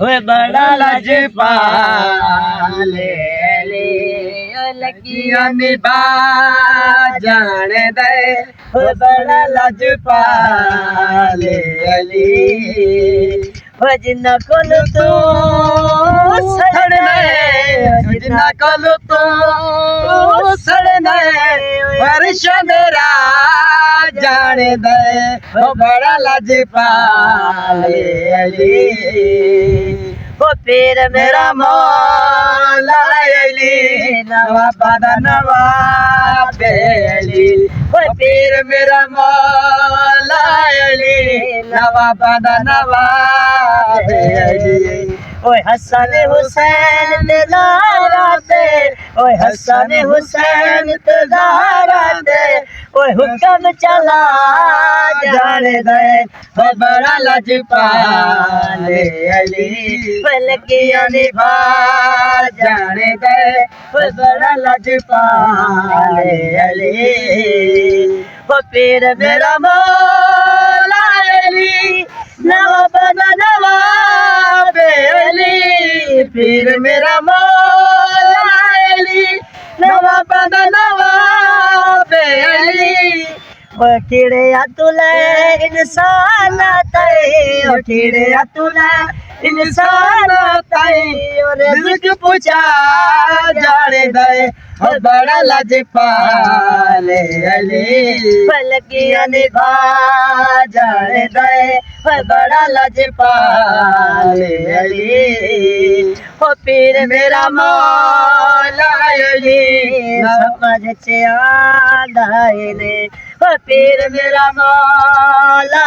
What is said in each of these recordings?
होए बड़ा लजपाले लगिया निभा जाने दे। होए बड़ा लजपाले हो जिन्ना कोल तू सड़ने जिन्ना कोल तू सड़ने वर्ष मेरा जाने दे। हो बड़ा लजपाले हो पीर मेरा मौला नवा पादा नवा बेली। हो पीर मेरा मौला नवा पादा नवा बेली। ओए हसन हुसैन तेजाराते ओए हसन हुसैन तेजाराते ओए हुक्म चला जाने दे। हो बड़ा लजपाले लगिया निभा जाने दे। हो बड़ा लजपाले हो पीर मेरा मौला नवा बदा नवा बेली। पीर मेरा मौला नवा बदा नवा बेली। खिड़े तुले इंसान तय खिड़े तुले इंसान तय रिज़्क़ पूछा जाने दे। हो बड़ा लजपाले लगिया निभा जाने दे। हो बड़ा लजपाले हो पीर मेरा मौला समझ से आदायने। हो पीर मेरा मौला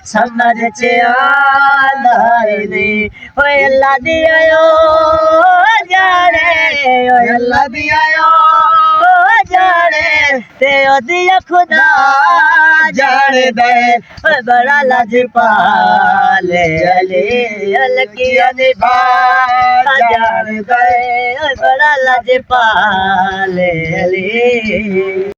समझ से आदायने। हो अल्लाह दिया जाने ओ अल्लाह दिया जाने ते दिया खुदा जाने दे। ओ बड़ा लजपाले लगिया निभा जाने दे। ओ बड़ा लजपाले